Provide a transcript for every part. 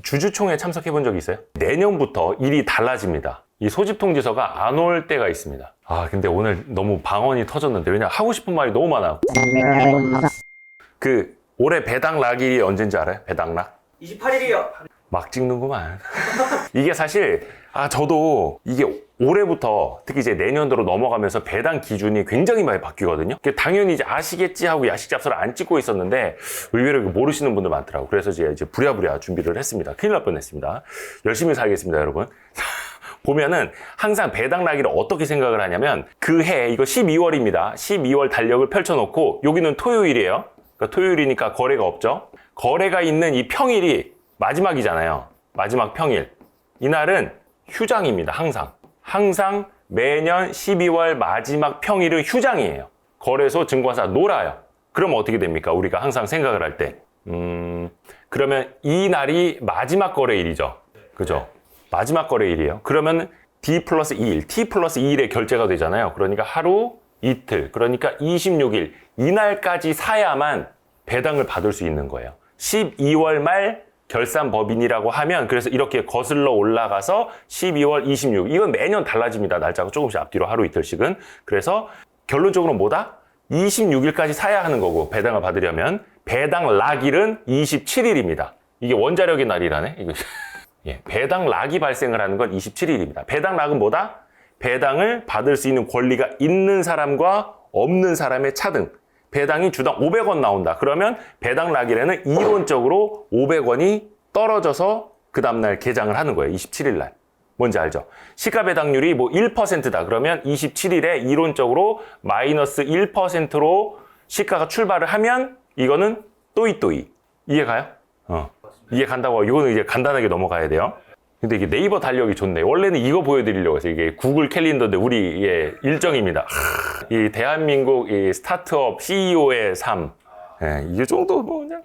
주주총회에 참석해 본 적이 있어요? 내년부터 일이 달라집니다. 이 소집통지서가 안 올 때가 있습니다. 근데 오늘 너무 방언이 터졌는데, 왜냐 하고 싶은 말이 너무 많아. 올해 배당 락일이 언젠지 알아요? 배당 락? 28일이요. 막 찍는구만. 이게 사실 저도 이게 올해부터 특히 이제 내년도로 넘어가면서 배당 기준이 굉장히 많이 바뀌거든요. 당연히 이제 아시겠지 하고 야식 잡서를 안 찍고 있었는데 의외로 모르시는 분들 많더라고요. 그래서 이제 부랴부랴 준비를 했습니다. 큰일 날 뻔했습니다. 열심히 살겠습니다, 여러분. 보면은 항상 배당 락일을 어떻게 생각을 하냐면 그 해 이거 12월입니다. 12월 달력을 펼쳐놓고 여기는 토요일이에요. 그러니까 토요일이니까 거래가 없죠. 거래가 있는 이 평일이 마지막이잖아요. 마지막 평일. 이날은 휴장입니다. 항상 매년 12월 마지막 평일은 휴장이에요. 거래소, 증권사 놀아요. 그럼 어떻게 됩니까? 우리가 항상 생각을 할 때. 그러면 이 날이 마지막 거래일이죠. 그죠? 마지막 거래일이에요. 그러면 D 플러스 2일, T 플러스 2일에 결제가 되잖아요. 그러니까 하루, 이틀, 그러니까 26일. 이날까지 사야만 배당을 받을 수 있는 거예요. 12월 말 결산법인이라고 하면 그래서 이렇게 거슬러 올라가서 12월 26일. 이건 매년 달라집니다. 날짜가 조금씩 앞뒤로 하루 이틀씩은. 그래서 결론적으로 뭐다? 26일까지 사야 하는 거고 배당을 받으려면 배당 락일은 27일입니다. 이게 원자력의 날이라네. 이거. 예, 배당 락이 발생을 하는 건 27일입니다. 배당 락은 뭐다? 배당을 받을 수 있는 권리가 있는 사람과 없는 사람의 차등. 배당이 주당 500원 나온다. 그러면 배당 락일에는 이론적으로 500원이 떨어져서 그 다음날 개장을 하는 거예요. 27일 날. 뭔지 알죠? 시가 배당률이 1%다. 그러면 27일에 이론적으로 마이너스 1%로 시가가 출발을 하면 이거는 또이또이. 이해가요? 이해 간다고. 이거는 이제 간단하게 넘어가야 돼요. 근데 이게 네이버 달력이 좋네. 원래는 이거 보여드리려고 해서 이게 구글 캘린더인데 우리의 일정입니다. 이 대한민국 이 스타트업 CEO의 삶. 이 정도 그냥.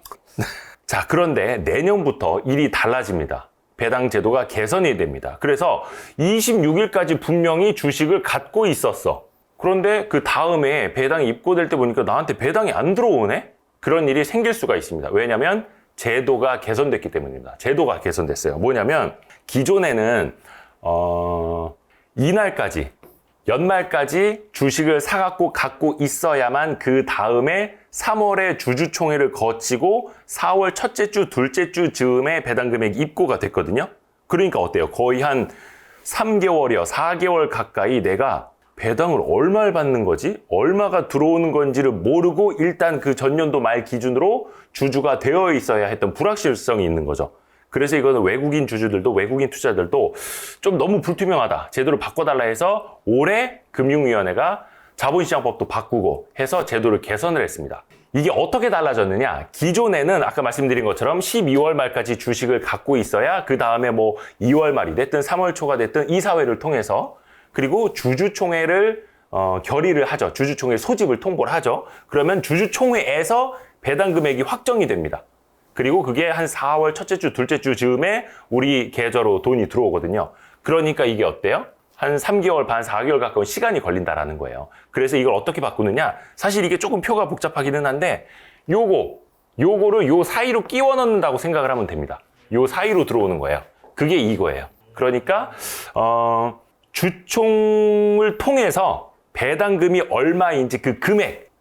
자, 그런데 내년부터 일이 달라집니다. 배당 제도가 개선이 됩니다. 그래서 26일까지 분명히 주식을 갖고 있었어. 그런데 그 다음에 배당이 입고될 때 보니까 나한테 배당이 안 들어오네? 그런 일이 생길 수가 있습니다. 왜냐면 제도가 개선됐기 때문입니다. 제도가 개선됐어요. 뭐냐면 기존에는 이날까지 연말까지 주식을 사갖고 갖고 있어야만 그 다음에 3월에 주주총회를 거치고 4월 첫째 주, 둘째 주 즈음에 배당 금액이 입고가 됐거든요. 그러니까 어때요? 거의 한 3개월이요, 4개월 가까이 내가 배당을 얼마를 받는 거지? 얼마가 들어오는 건지를 모르고 일단 그 전년도 말 기준으로 주주가 되어 있어야 했던 불확실성이 있는 거죠. 그래서 이거는 외국인 주주들도 외국인 투자들도 좀 너무 불투명하다. 제도를 바꿔달라 해서 올해 금융위원회가 자본시장법도 바꾸고 해서 제도를 개선을 했습니다. 이게 어떻게 달라졌느냐? 기존에는 아까 말씀드린 것처럼 12월 말까지 주식을 갖고 있어야 그 다음에 2월 말이 됐든 3월 초가 됐든 이사회를 통해서 그리고 주주총회를 결의를 하죠. 주주총회 소집을 통보를 하죠. 그러면 주주총회에서 배당 금액이 확정이 됩니다. 그리고 그게 한 4월 첫째 주, 둘째 주 즈음에 우리 계좌로 돈이 들어오거든요. 그러니까 이게 어때요? 한 3개월 반, 4개월 가까운 시간이 걸린다라는 거예요. 그래서 이걸 어떻게 바꾸느냐? 사실 이게 조금 표가 복잡하기는 한데 요거를 요 사이로 끼워 넣는다고 생각을 하면 됩니다. 요 사이로 들어오는 거예요. 그게 이거예요. 그러니까 주총을 통해서 배당금이 얼마인지 그 금액,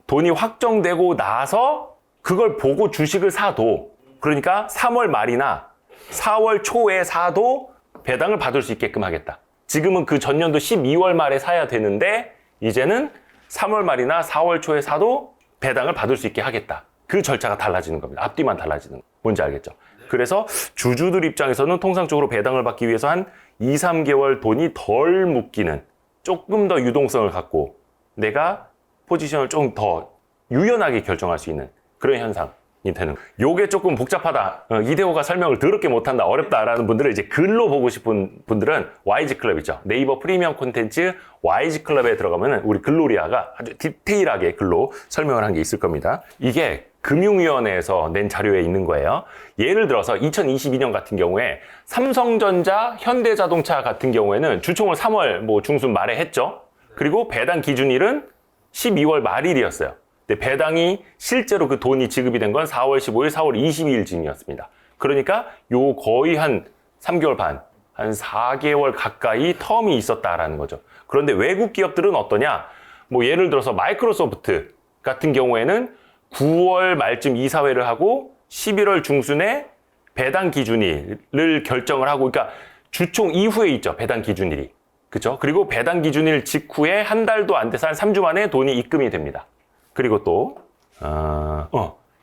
돈이 확정되고 나서 그걸 보고 주식을 사도, 그러니까 3월 말이나 4월 초에 사도 배당을 받을 수 있게끔 하겠다. 지금은 그 전년도 12월 말에 사야 되는데 이제는 3월 말이나 4월 초에 사도 배당을 받을 수 있게 하겠다. 그 절차가 달라지는 겁니다. 앞뒤만 달라지는 거. 뭔지 알겠죠? 그래서 주주들 입장에서는 통상적으로 배당을 받기 위해서 한 2, 3개월 돈이 덜 묶이는, 조금 더 유동성을 갖고 내가 포지션을 좀 더 유연하게 결정할 수 있는 그런 현상이 되는. 요게 조금 복잡하다. 이대호가 설명을 더럽게 못한다. 어렵다라는 분들은 이제 글로 보고 싶은 분들은 YG 클럽 있죠. 네이버 프리미엄 콘텐츠 YG 클럽에 들어가면은 우리 글로리아가 아주 디테일하게 글로 설명을 한 게 있을 겁니다. 이게 금융위원회에서 낸 자료에 있는 거예요. 예를 들어서 2022년 같은 경우에 삼성전자, 현대자동차 같은 경우에는 주총을 3월 중순 말에 했죠. 그리고 배당 기준일은 12월 말일이었어요. 근데 배당이 실제로 그 돈이 지급이 된 건 4월 15일, 4월 22일 즈음이었습니다. 그러니까 요 거의 한 3개월 반, 한 4개월 가까이 텀이 있었다라는 거죠. 그런데 외국 기업들은 어떠냐? 뭐 예를 들어서 마이크로소프트 같은 경우에는 9월 말쯤 이사회를 하고 11월 중순에 배당 기준일을 결정을 하고, 그러니까 주총 이후에 있죠, 배당 기준일이. 그죠? 그리고 배당 기준일 직후에 한 달도 안 돼서 한 3주 만에 돈이 입금이 됩니다. 그리고 또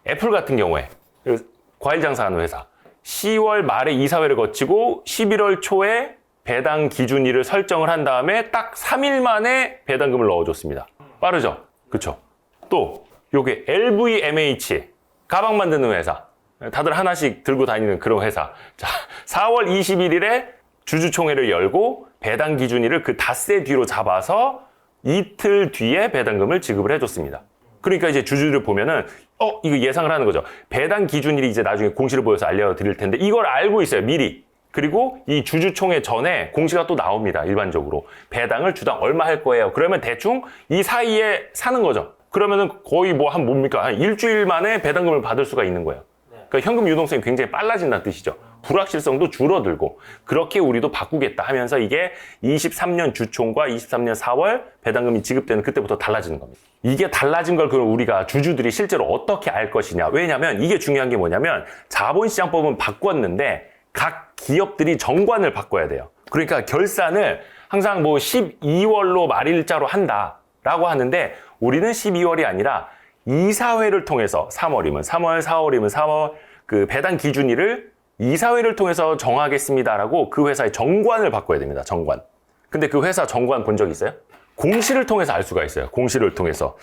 애플 같은 경우에 과일 장사하는 회사 10월 말에 이사회를 거치고 11월 초에 배당 기준일을 설정을 한 다음에 딱 3일 만에 배당금을 넣어줬습니다. 빠르죠? 그쵸? 또 요게 LVMH 가방 만드는 회사, 다들 하나씩 들고 다니는 그런 회사. 자, 4월 21일에 주주총회를 열고 배당 기준일을 그 닷새 뒤로 잡아서 이틀 뒤에 배당금을 지급을 해줬습니다. 그러니까 이제 주주들을 보면은 이거 예상을 하는 거죠. 배당 기준일이 이제 나중에 공시를 보여서 알려드릴 텐데 이걸 알고 있어요, 미리. 그리고 이 주주총회 전에 공시가 또 나옵니다, 일반적으로. 배당을 주당 얼마 할 거예요. 그러면 대충 이 사이에 사는 거죠. 그러면은 거의 뭐 한 뭡니까? 한 일주일 만에 배당금을 받을 수가 있는 거예요. 그러니까 현금 유동성이 굉장히 빨라진다는 뜻이죠. 불확실성도 줄어들고, 그렇게 우리도 바꾸겠다 하면서 이게 23년 주총과 23년 4월 배당금이 지급되는 그때부터 달라지는 겁니다. 이게 달라진 걸 그럼 우리가 주주들이 실제로 어떻게 알 것이냐. 왜냐면 이게 중요한 게 뭐냐면 자본시장법은 바꿨는데 각 기업들이 정관을 바꿔야 돼요. 그러니까 결산을 항상 뭐 12월로 말일자로 한다라고 하는데 우리는 12월이 아니라 이사회를 통해서 3월이면 3월, 4월이면 4월 그 배당 기준일을 이사회를 통해서 정하겠습니다라고 그 회사의 정관을 바꿔야 됩니다. 정관. 근데 그 회사 정관 본 적 있어요? 공시를 통해서 알 수가 있어요. 공시를 통해서.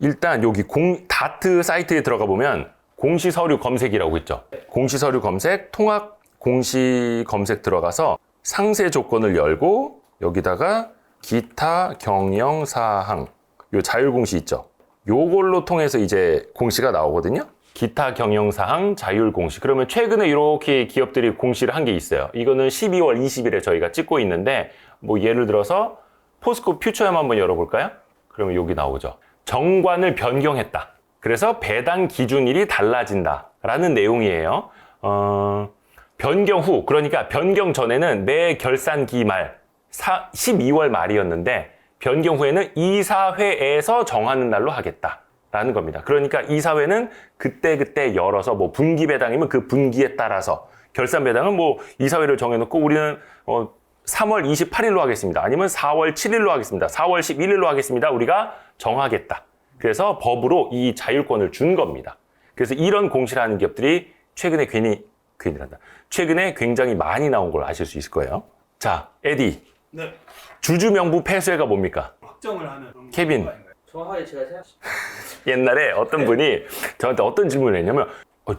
일단 여기 다트 사이트에 들어가 보면 공시 서류 검색이라고 있죠. 공시 서류 검색, 통합 공시 검색 들어가서 상세 조건을 열고 여기다가 기타 경영 사항, 요 자율 공시 있죠. 요걸로 통해서 이제 공시가 나오거든요. 기타 경영사항 자율 공시. 그러면 최근에 이렇게 기업들이 공시를 한 게 있어요. 이거는 12월 20일에 저희가 찍고 있는데, 뭐 예를 들어서 포스코 퓨처엠 한번 열어볼까요? 그러면 여기 나오죠. 정관을 변경했다. 그래서 배당 기준일이 달라진다라는 내용이에요. 변경 후, 그러니까 변경 전에는 매 결산기 말 12월 말이었는데 변경 후에는 이사회에서 정하는 날로 하겠다. 라는 겁니다. 그러니까 이사회는 그때 열어서 뭐 분기 배당이면 그 분기에 따라서 결산 배당은 뭐 이사회를 정해놓고 우리는 3월 28일로 하겠습니다. 아니면 4월 7일로 하겠습니다. 4월 11일로 하겠습니다. 우리가 정하겠다. 그래서 법으로 이 자율권을 준 겁니다. 그래서 이런 공시를 하는 기업들이 최근에 최근에 굉장히 많이 나온 걸 아실 수 있을 거예요. 자, 에디. 네. 주주 명부 폐쇄가 뭡니까? 확정을 하는 케빈. 정확하게 제가 생각. 옛날에 어떤 분이 저한테 어떤 질문을 했냐면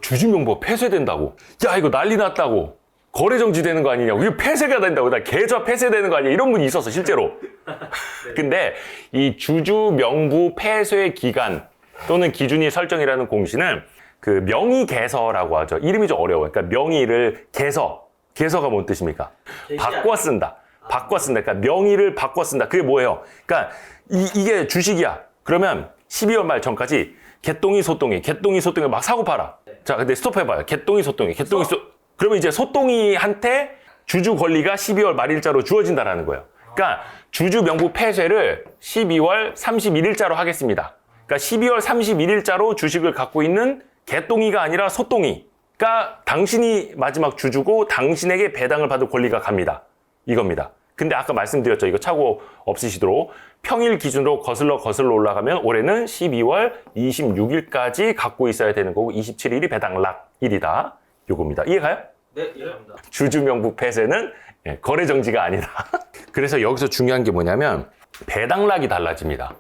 주주명부가 폐쇄된다고. 야, 이거 난리 났다고. 거래 정지되는 거 아니냐고. 이거 폐쇄가 된다고. 나 계좌 폐쇄되는 거 아니야. 이런 분이 있었어, 실제로. 근데 이 주주명부 폐쇄 기간 또는 기준이 설정이라는 공시는 그 명의개서라고 하죠. 이름이 좀 어려워요. 그러니까 명의를 개서가 뭔 뜻입니까? 바꿔 쓴다. 그러니까 명의를 바꿔 쓴다. 그게 뭐예요? 그러니까 이게 주식이야. 그러면 12월 말 전까지 개똥이 소똥이 막 사고 팔아. 자, 근데 스톱해봐요. 개똥이 소똥이. 그러면 이제 소똥이한테 주주 권리가 12월 말일자로 주어진다라는 거예요. 그러니까 주주 명부 폐쇄를 12월 31일자로 하겠습니다. 그러니까 12월 31일자로 주식을 갖고 있는 개똥이가 아니라 소똥이가 당신이 마지막 주주고 당신에게 배당을 받을 권리가 갑니다. 이겁니다. 근데 아까 말씀드렸죠. 이거 착오 없으시도록 평일 기준으로 거슬러 올라가면 올해는 12월 26일까지 갖고 있어야 되는 거고 27일이 배당락일이다. 요겁니다. 이해가요? 네, 이해합니다. 주주명부 폐쇄는 거래 정지가 아니다. 그래서 여기서 중요한 게 뭐냐면 배당락이 달라집니다.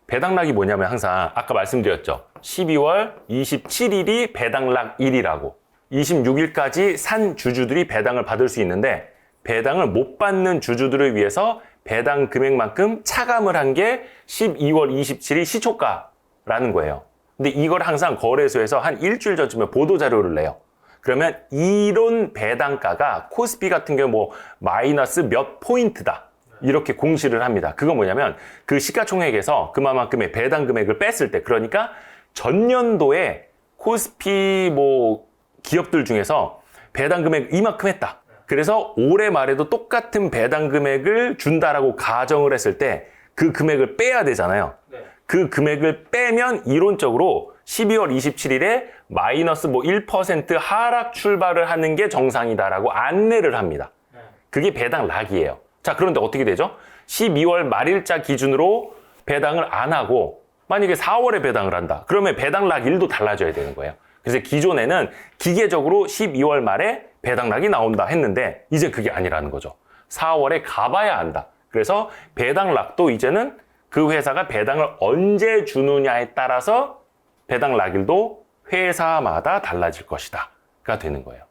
배당락이 뭐냐면 항상 아까 말씀드렸죠. 12월 27일이 배당락일이라고. 26일까지 산 주주들이 배당을 받을 수 있는데 배당을 못 받는 주주들을 위해서 배당 금액만큼 차감을 한 게 12월 27일 시초가라는 거예요. 근데 이걸 항상 거래소에서 한 일주일 전쯤에 보도자료를 내요. 그러면 이런 배당가가 코스피 같은 경우 뭐 마이너스 몇 포인트다. 이렇게 공시를 합니다. 그건 뭐냐면 그 시가총액에서 그만큼의 배당 금액을 뺐을 때, 그러니까 전년도에 코스피 뭐 기업들 중에서 배당 금액 이만큼 했다. 그래서 올해 말에도 똑같은 배당 금액을 준다라고 가정을 했을 때 그 금액을 빼야 되잖아요. 네. 그 금액을 빼면 이론적으로 12월 27일에 마이너스 뭐 1% 하락 출발을 하는 게 정상이다라고 안내를 합니다. 네. 그게 배당 락이에요. 자, 그런데 어떻게 되죠? 12월 말일자 기준으로 배당을 안 하고 만약에 4월에 배당을 한다. 그러면 배당 락 일도 달라져야 되는 거예요. 그래서 기존에는 기계적으로 12월 말에 배당 락이 나온다 했는데 이제 그게 아니라는 거죠. 4월에 가봐야 한다. 그래서 배당 락도 이제는 그 회사가 배당을 언제 주느냐에 따라서 배당 락일도 회사마다 달라질 것이다가 되는 거예요.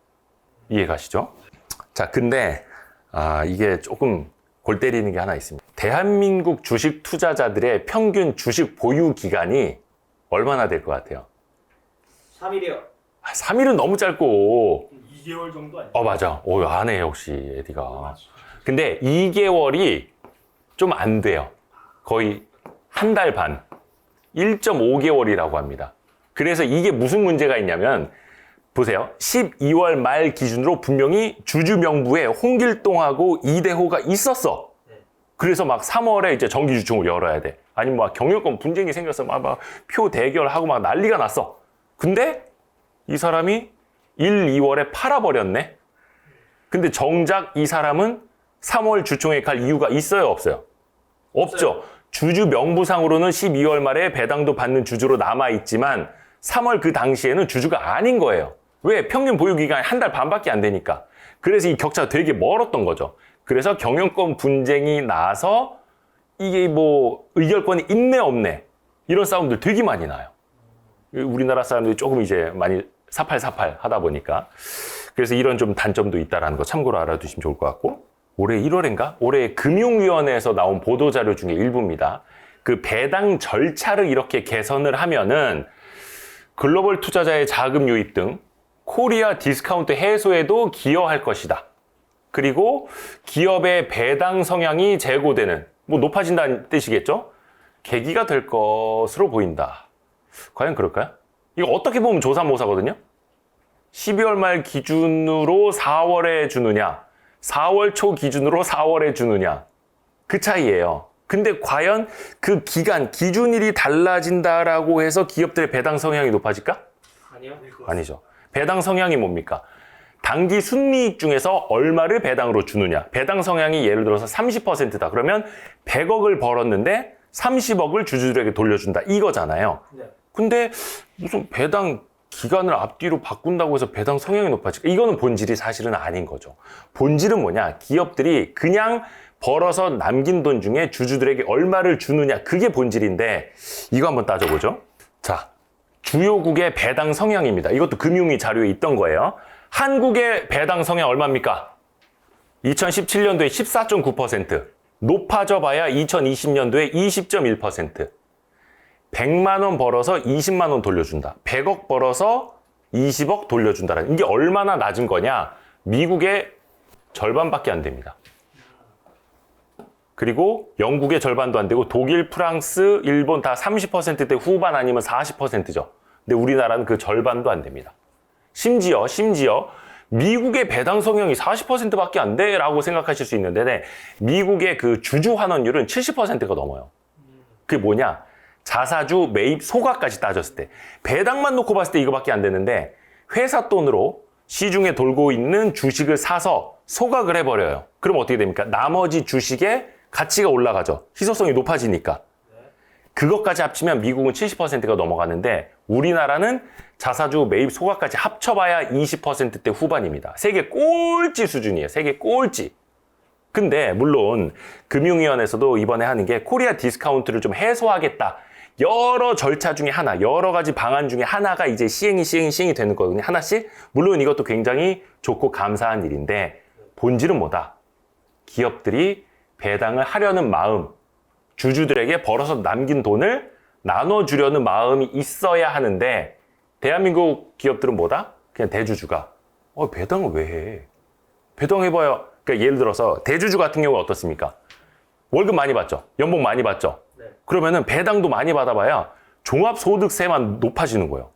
이해가시죠? 자, 근데 이게 조금 골 때리는 게 하나 있습니다. 대한민국 주식 투자자들의 평균 주식 보유 기간이 얼마나 될 것 같아요? 3일이요. 3일은 너무 짧고 2개월 정도 아니에요? 맞아. 안 해, 역시 에디가. 근데 2개월이 좀 안 돼요. 거의 한 달 반. 1.5개월이라고 합니다. 그래서 이게 무슨 문제가 있냐면 보세요. 12월 말 기준으로 분명히 주주 명부에 홍길동하고 이대호가 있었어. 그래서 막 3월에 이제 정기주총을 열어야 돼. 아니면 막 경영권 분쟁이 생겨서 막 표 대결하고 막 난리가 났어. 근데 이 사람이 1, 2월에 팔아버렸네. 근데 정작 이 사람은 3월 주총에 갈 이유가 있어요, 없어요? 없죠. 주주 명부상으로는 12월 말에 배당도 받는 주주로 남아있지만 3월 그 당시에는 주주가 아닌 거예요. 왜? 평균 보유 기간이 한 달 반밖에 안 되니까. 그래서 이 격차가 되게 멀었던 거죠. 그래서 경영권 분쟁이 나서 이게 뭐 의결권이 있네 없네 이런 싸움들 되게 많이 나요. 우리나라 사람들이 조금 이제 많이 사팔사팔 하다 보니까. 그래서 이런 좀 단점도 있다는 거 참고로 알아두시면 좋을 것 같고. 올해 1월인가? 올해 금융위원회에서 나온 보도자료 중에 일부입니다. 그 배당 절차를 이렇게 개선을 하면은 글로벌 투자자의 자금 유입 등 코리아 디스카운트 해소에도 기여할 것이다. 그리고 기업의 배당 성향이 제고되는, 뭐 높아진다는 뜻이겠죠? 계기가 될 것으로 보인다. 과연 그럴까요? 이거 어떻게 보면 조사모사거든요? 12월 말 기준으로 4월에 주느냐, 4월 초 기준으로 4월에 주느냐. 그 차이예요. 근데 과연 그 기준일이 달라진다라고 해서 기업들의 배당 성향이 높아질까? 아니요. 아니죠. 배당 성향이 뭡니까? 당기 순이익 중에서 얼마를 배당으로 주느냐. 배당 성향이 예를 들어서 30%다. 그러면 100억을 벌었는데 30억을 주주들에게 돌려준다. 이거잖아요. 네. 근데 무슨 배당 기간을 앞뒤로 바꾼다고 해서 배당 성향이 높아질까? 이거는 본질이 사실은 아닌 거죠. 본질은 뭐냐? 기업들이 그냥 벌어서 남긴 돈 중에 주주들에게 얼마를 주느냐. 그게 본질인데 이거 한번 따져보죠. 자, 주요국의 배당 성향입니다. 이것도 금융위 자료에 있던 거예요. 한국의 배당 성향 얼마입니까? 2017년도에 14.9%, 높아져 봐야 2020년도에 20.1%. 100만 원 벌어서 20만 원 돌려준다. 100억 벌어서 20억 돌려준다라는, 이게 얼마나 낮은 거냐? 미국의 절반밖에 안 됩니다. 그리고 영국의 절반도 안 되고 독일, 프랑스, 일본 다 30%대 후반 아니면 40%죠. 근데 우리나라는 그 절반도 안 됩니다. 심지어 미국의 배당 성향이 40%밖에 안 돼라고 생각하실 수 있는데 미국의 그 주주 환원율은 70%가 넘어요. 그게 뭐냐? 자사주 매입 소가까지 따졌을 때 배당만 놓고 봤을 때 이거밖에 안 되는데 회사 돈으로 시중에 돌고 있는 주식을 사서 소각을 해버려요. 그럼 어떻게 됩니까? 나머지 주식의 가치가 올라가죠. 희소성이 높아지니까. 그것까지 합치면 미국은 70%가 넘어가는데 우리나라는 자사주 매입 소각까지 합쳐봐야 20%대 후반입니다. 세계 꼴찌 수준이에요. 세계 꼴찌. 근데 물론 금융위원회에서도 이번에 하는 게 코리아 디스카운트를 좀 해소하겠다. 여러 절차 중에 하나, 여러 가지 방안 중에 하나가 이제 시행이 되는 거거든요. 하나씩. 물론 이것도 굉장히 좋고 감사한 일인데 본질은 뭐다? 기업들이 배당을 하려는 마음, 주주들에게 벌어서 남긴 돈을 나눠주려는 마음이 있어야 하는데 대한민국 기업들은 뭐다? 그냥 대주주가 배당을 왜 해? 배당해봐야, 그러니까 예를 들어서 대주주 같은 경우가 어떻습니까? 월급 많이 받죠? 연봉 많이 받죠? 네. 그러면은 배당도 많이 받아봐야 종합소득세만 높아지는 거예요.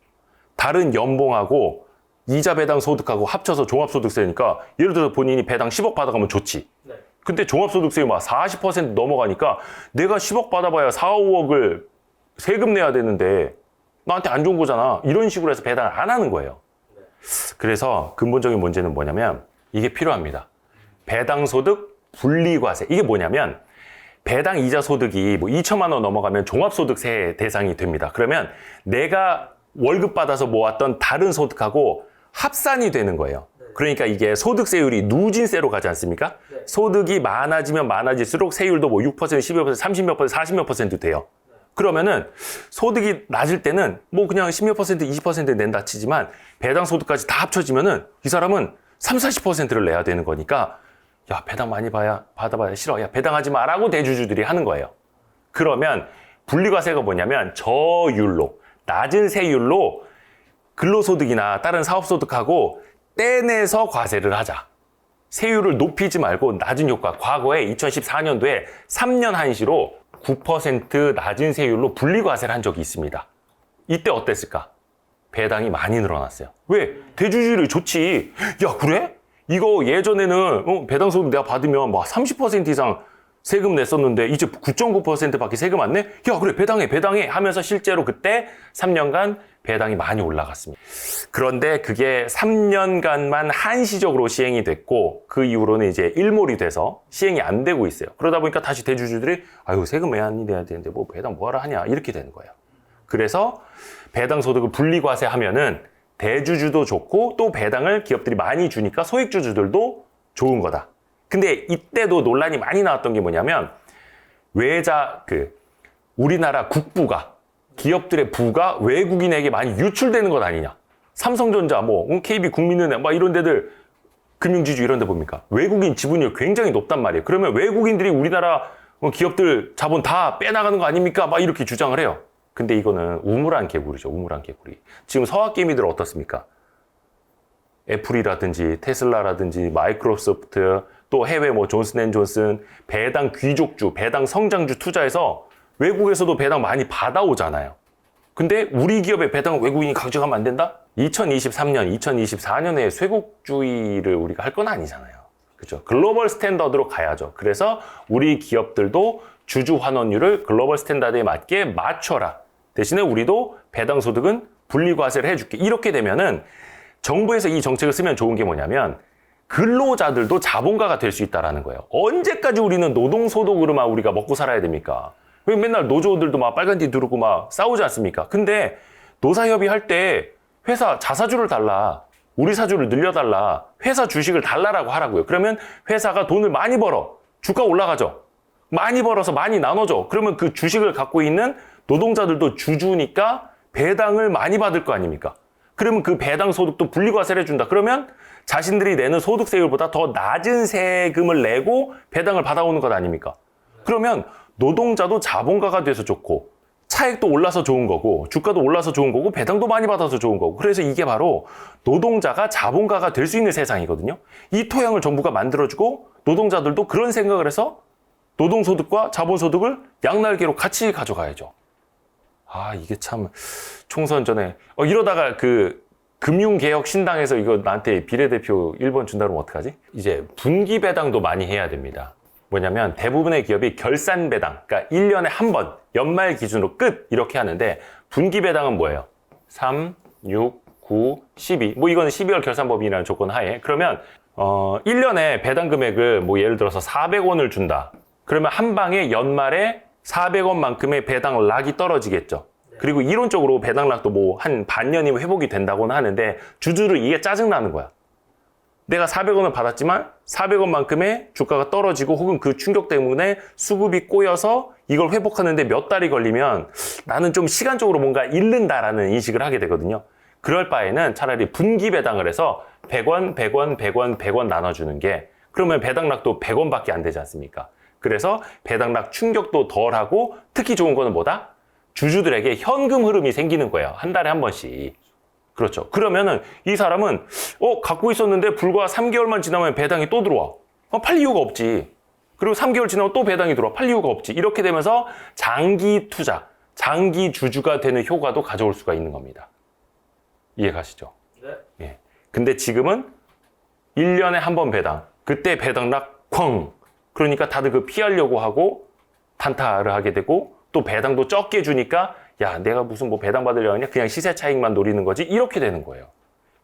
다른 연봉하고 이자 배당 소득하고 합쳐서 종합소득세니까 예를 들어서 본인이 배당 10억 받아가면 좋지. 네. 근데 종합소득세 막 40% 넘어가니까 내가 10억 받아봐야 4, 5억을 세금 내야 되는데 나한테 안 좋은 거잖아. 이런 식으로 해서 배당을 안 하는 거예요. 그래서 근본적인 문제는 뭐냐면 이게 필요합니다. 배당소득 분리과세. 이게 뭐냐면 배당 이자 소득이 뭐 2천만 원 넘어가면 종합소득세 대상이 됩니다. 그러면 내가 월급 받아서 모았던 다른 소득하고 합산이 되는 거예요. 그러니까 이게 소득세율이 누진세로 가지 않습니까? 네. 소득이 많아지면 많아질수록 세율도 뭐 6%, 12%, 30몇 %, 40몇 % 돼요. 그러면은 소득이 낮을 때는 뭐 그냥 10몇 %, 20% 낸다 치지만 배당 소득까지 다 합쳐지면은 이 사람은 3, 40%를 내야 되는 거니까 야, 배당 많이 받아봐야 싫어. 야, 배당하지 마라고 대주주들이 하는 거예요. 그러면 분리과세가 뭐냐면 저율로, 낮은 세율로 근로소득이나 다른 사업소득하고 떼내서 과세를 하자. 세율을 높이지 말고 낮은 효과. 과거에 2014년도에 3년 한시로 9% 낮은 세율로 분리과세를 한 적이 있습니다. 이때 어땠을까? 배당이 많이 늘어났어요. 왜? 대주주들이 좋지. 야, 그래? 이거 예전에는 배당소득 내가 받으면 막 30% 이상 세금 냈었는데 이제 9.9%밖에 세금 안 내? 야, 그래, 배당해 하면서 실제로 그때 3년간 배당이 많이 올라갔습니다. 그런데 그게 3년간만 한시적으로 시행이 됐고 그 이후로는 이제 일몰이 돼서 시행이 안 되고 있어요. 그러다 보니까 다시 대주주들이 아유, 세금 왜 안 내야 되는데 뭐 배당 뭐하러 하냐 이렇게 되는 거예요. 그래서 배당소득을 분리과세하면은 대주주도 좋고 또 배당을 기업들이 많이 주니까 소액주주들도 좋은 거다. 근데 이때도 논란이 많이 나왔던 게 뭐냐면 우리나라 국부가 기업들의 부가 외국인에게 많이 유출되는 것 아니냐. 삼성전자, KB 국민은행 이런 데들 금융지주 이런 데 봅니까? 외국인 지분율 굉장히 높단 말이에요. 그러면 외국인들이 우리나라 기업들 자본 다 빼나가는 거 아닙니까? 이렇게 주장을 해요. 근데 이거는 우물안 개구리죠. 우물안 개구리. 지금 서학개미들 어떻습니까? 애플이라든지 테슬라라든지 마이크로소프트 또 해외 존슨앤존슨 배당 귀족주, 배당 성장주 투자해서 외국에서도 배당 많이 받아오잖아요. 근데 우리 기업의 배당을 외국인이 가져가면 안 된다? 2023년, 2024년에 쇄국주의를 우리가 할 건 아니잖아요. 그렇죠? 글로벌 스탠더드로 가야죠. 그래서 우리 기업들도 주주 환원율을 글로벌 스탠다드에 맞게 맞춰라. 대신에 우리도 배당 소득은 분리과세를 해줄게. 이렇게 되면은 정부에서 이 정책을 쓰면 좋은 게 뭐냐면 근로자들도 자본가가 될 수 있다는 거예요. 언제까지 우리는 노동소득으로만 우리가 먹고 살아야 됩니까? 왜 맨날 노조들도 빨간띠 두르고 싸우지 않습니까? 근데 노사협의 할 때 회사 자사주를 달라. 우리 사주를 늘려달라. 회사 주식을 달라라고 하라고요. 그러면 회사가 돈을 많이 벌어. 주가 올라가죠. 많이 벌어서 많이 나눠줘. 그러면 그 주식을 갖고 있는 노동자들도 주주니까 배당을 많이 받을 거 아닙니까? 그러면 그 배당 소득도 분리과세를 해준다. 그러면 자신들이 내는 소득세율보다 더 낮은 세금을 내고 배당을 받아오는 것 아닙니까? 그러면 노동자도 자본가가 돼서 좋고 차액도 올라서 좋은 거고 주가도 올라서 좋은 거고 배당도 많이 받아서 좋은 거고 그래서 이게 바로 노동자가 자본가가 될 수 있는 세상이거든요. 이 토양을 정부가 만들어주고 노동자들도 그런 생각을 해서 노동소득과 자본소득을 양날개로 같이 가져가야죠. 이게 참 총선 전에 이러다가 금융개혁 신당에서 이거 나한테 비례대표 1번 준다 그러면 어떡하지? 이제 분기배당도 많이 해야 됩니다. 뭐냐면 대부분의 기업이 결산배당, 그러니까 1년에 한 번 연말 기준으로 끝 이렇게 하는데 분기배당은 뭐예요? 3, 6, 9, 12 이거는 12월 결산법인이라는 조건 하에 그러면 1년에 배당 금액을 예를 들어서 400원을 준다. 그러면 한 방에 연말에 400원만큼의 배당락이 떨어지겠죠. 그리고 이론적으로 배당락도 한 반년이면 회복이 된다고는 하는데 주주를 이게 짜증나는 거야. 내가 400원을 받았지만 400원만큼의 주가가 떨어지고 혹은 그 충격 때문에 수급이 꼬여서 이걸 회복하는데 몇 달이 걸리면 나는 좀 시간적으로 뭔가 잃는다라는 인식을 하게 되거든요. 그럴 바에는 차라리 분기 배당을 해서 100원, 100원, 100원, 100원 나눠주는 게 그러면 배당락도 100원밖에 안 되지 않습니까? 그래서 배당락 충격도 덜하고 특히 좋은 거는 뭐다? 주주들에게 현금 흐름이 생기는 거예요. 한 달에 한 번씩. 그렇죠. 그러면은 이 사람은 갖고 있었는데 불과 3개월만 지나면 배당이 또 들어와. 팔 이유가 없지. 그리고 3개월 지나면 또 배당이 들어와. 팔 이유가 없지. 이렇게 되면서 장기 투자, 장기 주주가 되는 효과도 가져올 수가 있는 겁니다. 이해가시죠? 네. 예. 근데 지금은 1년에 한 번 배당. 그때 배당락 쾅! 그러니까 다들 그 피하려고 하고 단타를 하게 되고 또 배당도 적게 주니까 야, 내가 무슨 뭐 배당 받으려고 하냐? 그냥 시세 차익만 노리는 거지? 이렇게 되는 거예요.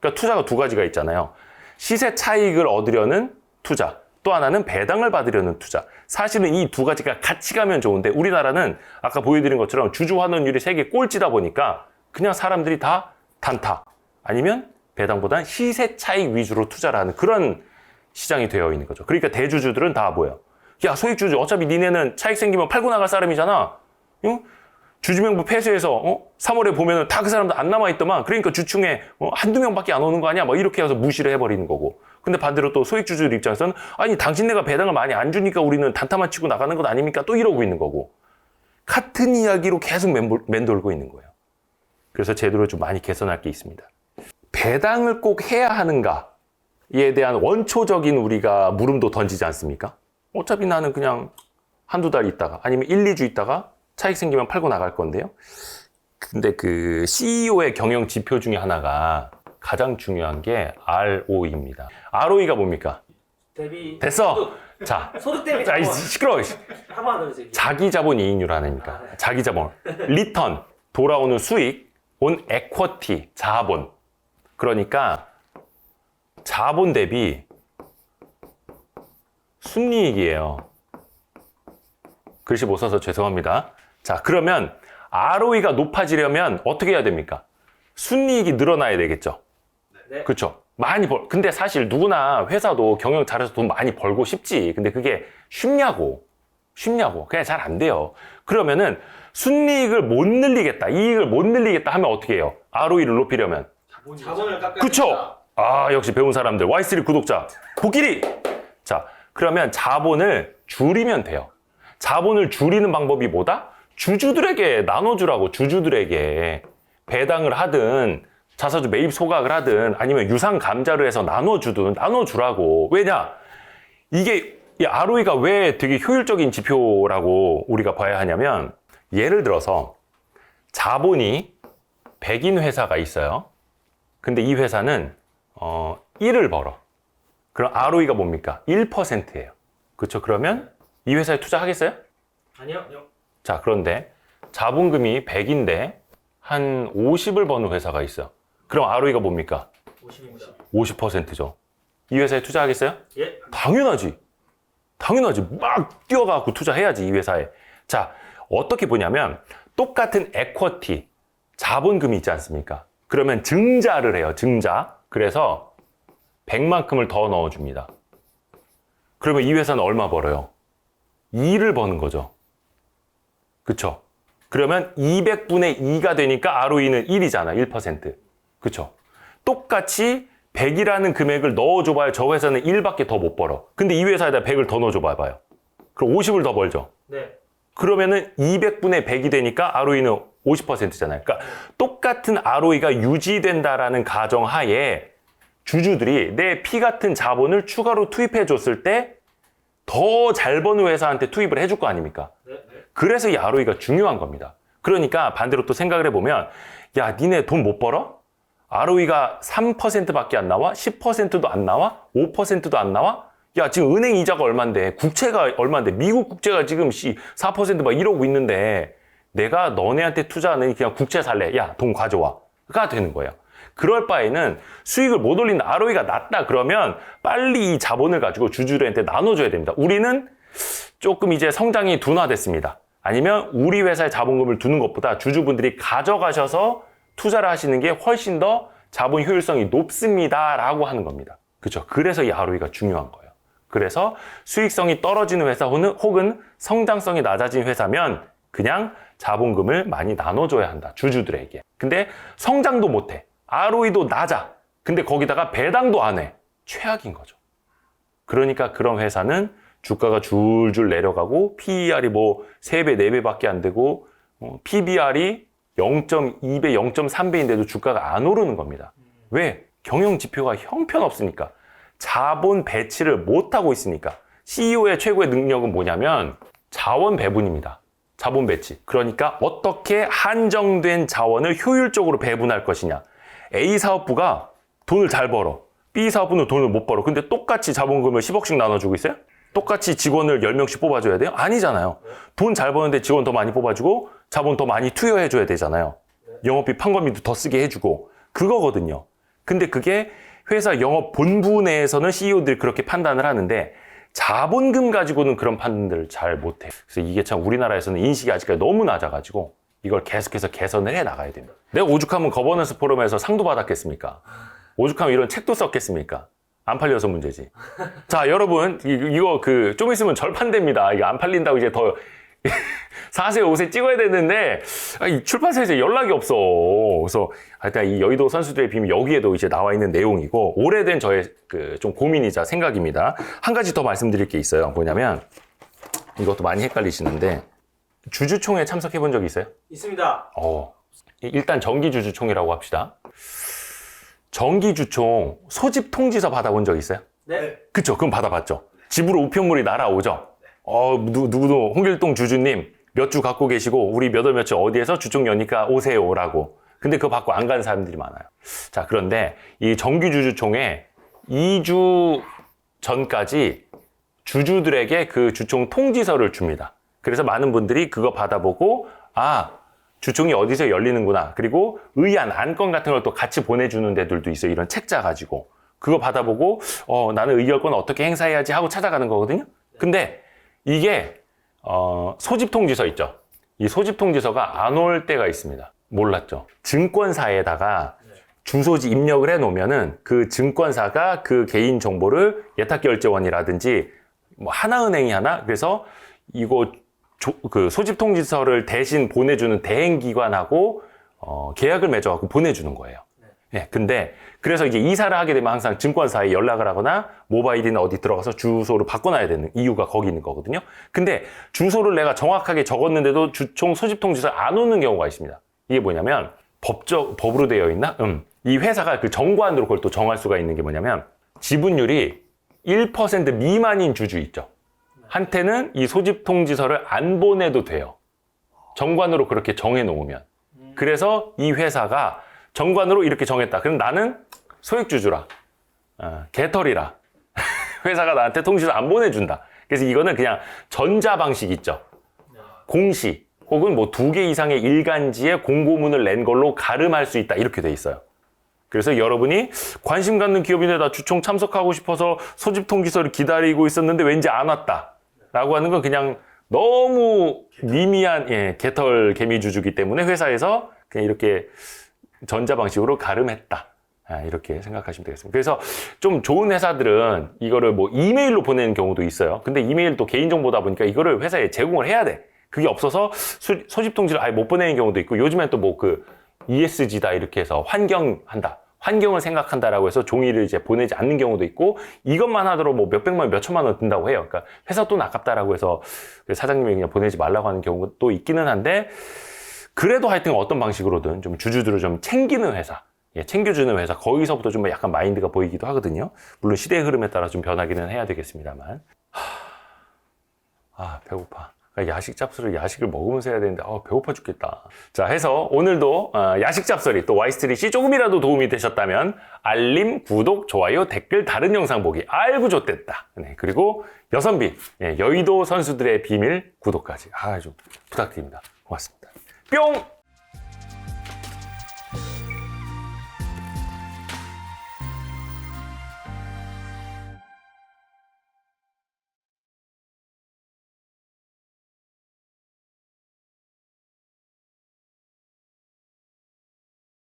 그러니까 투자가 두 가지가 있잖아요. 시세 차익을 얻으려는 투자. 또 하나는 배당을 받으려는 투자. 사실은 이 두 가지가 같이 가면 좋은데 우리나라는 아까 보여드린 것처럼 주주 환원율이 세계 꼴찌다 보니까 그냥 사람들이 다 단타 아니면 배당보다는 시세 차익 위주로 투자를 하는 그런 시장이 되어 있는 거죠. 그러니까 대주주들은 다 뭐예요? 야, 소액주주 어차피 니네는 차익 생기면 팔고 나갈 사람이잖아. 응? 주주명부 폐쇄해서 3월에 보면은 다 그 사람들 안 남아있더만 그러니까 주중에 한두 명밖에 안 오는 거 아니야? 막 이렇게 해서 무시를 해버리는 거고. 근데 반대로 또 소액주주들 입장에서는 아니 당신네가 배당을 많이 안 주니까 우리는 단타만 치고 나가는 것 아닙니까? 또 이러고 있는 거고. 같은 이야기로 계속 맴돌고 있는 거예요. 그래서 제도를 좀 많이 개선할 게 있습니다. 배당을 꼭 해야 하는가에 대한 원초적인 우리가 물음도 던지지 않습니까? 어차피 나는 그냥 한두 달 있다가 아니면 1, 2주 있다가 차익 생기면 팔고 나갈 건데요. 근데 그 CEO의 경영 지표 중에 하나가 가장 중요한 게 ROE입니다. ROE가 뭡니까? 대비. 됐어. 소득. 자, 소득 대비 자, 자본. 시끄러워. 한번 더 주세요. 자기 자본 이익률 아닙니까? 자기 자본. 리턴, 돌아오는 수익, 온 에쿼티, 자본. 그러니까 자본 대비 순이익이에요. 글씨 못 써서 죄송합니다. 자, 그러면 ROE가 높아지려면 어떻게 해야 됩니까? 순이익이 늘어나야 되겠죠. 네. 그렇죠. 많이 근데 사실 누구나 회사도 경영 잘해서 돈 많이 벌고 싶지. 근데 그게 쉽냐고. 그냥 잘 안 돼요. 그러면은 순이익을 못 늘리겠다. 이익을 못 늘리겠다 하면 어떻게 해요? ROE를 높이려면. 자본을 깎아야 그쵸? 아, 역시 배운 사람들. Y3 구독자. 코끼리! 자, 그러면 자본을 줄이면 돼요. 자본을 줄이는 방법이 뭐다? 주주들에게 나눠주라고. 주주들에게 배당을 하든 자사주 매입 소각을 하든 아니면 유상 감자를 해서 나눠주든 나눠주라고. 왜냐? 이게 이 ROE가 왜 되게 효율적인 지표라고 우리가 봐야 하냐면 예를 들어서 자본이 100인 회사가 있어요. 근데 이 회사는 1을 벌어. 그럼 ROE가 뭡니까? 1%예요. 그렇죠? 그러면 이 회사에 투자하겠어요? 아니요. 자, 그런데 자본금이 100인데 한 50을 버는 회사가 있어. 그럼 ROE가 뭡니까? 50%죠. 이 회사에 투자하겠어요? 예. 당연하지. 막 뛰어가고 투자해야지, 이 회사에. 자, 어떻게 보냐면 똑같은 에쿼티, 자본금이 있지 않습니까? 그러면 증자를 해요, 증자. 그래서 100만큼을 더 넣어줍니다. 그러면 이 회사는 얼마 벌어요? 2를 버는 거죠. 그쵸? 그러면 200분의 2가 되니까 ROE는 1이잖아, 1%. 그쵸? 똑같이 100이라는 금액을 넣어줘봐야 저 회사는 1밖에 더 못 벌어. 근데 이 회사에다 100을 더 넣어줘봐요. 그럼 50을 더 벌죠. 네. 그러면은 200분의 100이 되니까 ROE는 50%잖아요. 그러니까 똑같은 ROE가 유지된다라는 가정하에 주주들이 내 피 같은 자본을 추가로 투입해 줬을 때 더 잘 버는 회사한테 투입을 해줄 거 아닙니까? 네. 그래서 이 ROE가 중요한 겁니다. 그러니까 반대로 또 생각을 해보면 야, 니네 돈 못 벌어? ROE가 3%밖에 안 나와? 10%도 안 나와? 5%도 안 나와? 야, 지금 은행 이자가 얼만데, 국채가 얼만데, 미국 국채가 지금 4%막 이러고 있는데 내가 너네한테 투자하는 그냥 국채 살래. 야, 돈 가져와. 가 되는 거예요. 그럴 바에는 수익을 못 올린다. ROE가 낮다. 그러면 빨리 이 자본을 가지고 주주들한테 나눠줘야 됩니다. 우리는 조금 이제 성장이 둔화됐습니다. 아니면 우리 회사에 자본금을 두는 것보다 주주분들이 가져가셔서 투자를 하시는 게 훨씬 더 자본 효율성이 높습니다. 라고 하는 겁니다. 그렇죠? 그래서 이 ROE가 중요한 거예요. 그래서 수익성이 떨어지는 회사 혹은 성장성이 낮아진 회사면 그냥 자본금을 많이 나눠줘야 한다. 주주들에게. 근데 성장도 못해. ROE도 낮아. 근데 거기다가 배당도 안 해. 최악인 거죠. 그러니까 그런 회사는 주가가 줄줄 내려가고 PER이 뭐 3배, 4배밖에 안 되고 PBR이 0.2배, 0.3배인데도 주가가 안 오르는 겁니다. 왜? 경영 지표가 형편없으니까. 자본 배치를 못하고 있으니까. CEO의 최고의 능력은 뭐냐면 자원 배분입니다. 자본 배치. 그러니까 어떻게 한정된 자원을 효율적으로 배분할 것이냐. A 사업부가 돈을 잘 벌어. B 사업부는 돈을 못 벌어. 근데 똑같이 자본금을 10억씩 나눠주고 있어요? 똑같이 직원을 10명씩 뽑아줘야 돼요? 아니잖아요. 돈 잘 버는데 직원 더 많이 뽑아주고 자본 더 많이 투여해줘야 되잖아요. 영업비 판관비도 더 쓰게 해주고 그거거든요. 근데 그게 회사 영업 본부 내에서는 CEO들이 그렇게 판단을 하는데 자본금 가지고는 그런 판단들을 잘 못해요. 그래서 이게 참 우리나라에서는 인식이 아직까지 너무 낮아가지고 이걸 계속해서 개선을 해 나가야 됩니다. 내가 오죽하면 거버넌스 포럼에서 상도 받았겠습니까? 오죽하면 이런 책도 썼겠습니까? 안 팔려서 문제지. 자, 여러분, 이거 좀 있으면 절판됩니다. 이거 안 팔린다고 이제 더 4세, 5세 찍어야 되는데, 이 출판사에서 연락이 없어. 그래서 하여튼 이 여의도 선수들의 비밀 여기에도 이제 나와 있는 내용이고, 오래된 저의 좀 고민이자 생각입니다. 한 가지 더 말씀드릴 게 있어요. 뭐냐면, 이것도 많이 헷갈리시는데, 주주총회 참석해 본 적 있어요? 있습니다. 일단 정기주주총이라고 합시다. 정기주총 소집 통지서 받아본 적 있어요? 네. 그쵸? 그럼 받아봤죠. 집으로 우편물이 날아오죠. 누구도 홍길동 주주님 몇 주 갖고 계시고 우리 몇 월 며칠 어디에서 주총 여니까 오세요라고. 근데 그거 받고 안 가는 사람들이 많아요. 자, 그런데 이 정기주주총회 2주 전까지 주주들에게 그 주총 통지서를 줍니다. 그래서 많은 분들이 그거 받아보고 주총이 어디서 열리는구나. 그리고 의안, 안건 같은 걸 또 같이 보내주는 데들도 있어요. 이런 책자 가지고. 그거 받아보고 나는 의결권 어떻게 행사해야지 하고 찾아가는 거거든요. 근데 이게 소집 통지서 있죠. 이 소집 통지서가 안 올 때가 있습니다. 몰랐죠. 증권사에다가 주소지 입력을 해 놓으면은 그 증권사가 그 개인 정보를 예탁결제원이라든지 뭐 하나은행이 하나 그래서 이거 그 소집 통지서를 대신 보내주는 대행기관하고 계약을 맺어갖고 보내주는 거예요. 네, 근데 그래서 이제 이사를 하게 되면 항상 증권사에 연락을 하거나 모바일이나 어디 들어가서 주소를 바꿔놔야 되는 이유가 거기 있는 거거든요. 근데 주소를 내가 정확하게 적었는데도 주총 소집 통지서 안 오는 경우가 있습니다. 이게 뭐냐면 법으로 되어 있나? 이 회사가 그 정관으로 그걸 또 정할 수가 있는 게 뭐냐면 지분율이 1% 미만인 주주 있죠. 한테는 이 소집 통지서를 안 보내도 돼요. 정관으로 그렇게 정해 놓으면. 그래서 이 회사가 정관으로 이렇게 정했다. 그럼 나는 소액주주라. 개털이라. 회사가 나한테 통지서 안 보내준다. 그래서 이거는 그냥 전자 방식 있죠. 공시 혹은 뭐 2개 이상의 일간지에 공고문을 낸 걸로 가름할 수 있다. 이렇게 돼 있어요. 그래서 여러분이 관심 갖는 기업인데 나 주총 참석하고 싶어서 소집 통지서를 기다리고 있었는데 왠지 안 왔다. 라고 하는 건 그냥 너무 미미한 개털 개미주주기 때문에 회사에서 그냥 이렇게 전자 방식으로 가름했다. 이렇게 생각하시면 되겠습니다. 그래서 좀 좋은 회사들은 이거를 뭐 이메일로 보내는 경우도 있어요. 근데 이메일도 개인정보다 보니까 이거를 회사에 제공을 해야 돼. 그게 없어서 소집 통지를 아예 못 보내는 경우도 있고 요즘엔 또 뭐 ESG다 이렇게 해서 환경한다. 환경을 생각한다라고 해서 종이를 이제 보내지 않는 경우도 있고 이것만 하더라도 뭐 몇백만 원, 몇천만 원 든다고 해요. 그러니까 회사 돈 아깝다라고 해서 사장님이 그냥 보내지 말라고 하는 경우도 있기는 한데 그래도 하여튼 어떤 방식으로든 좀 주주들을 좀 챙기는 회사, 챙겨주는 회사 거기서부터 좀 약간 마인드가 보이기도 하거든요. 물론 시대의 흐름에 따라 좀 변하기는 해야 되겠습니다만 배고파. 야식 잡설을 야식을 먹으면서 해야 되는데 배고파 죽겠다. 자, 해서 오늘도 야식 잡설이 또 와이스트릿이 조금이라도 도움이 되셨다면 알림, 구독, 좋아요, 댓글, 다른 영상 보기 알고 좋댔다. 네, 그리고 여선비, 여의도 선수들의 비밀 구독까지 좀 부탁드립니다. 고맙습니다. 뿅!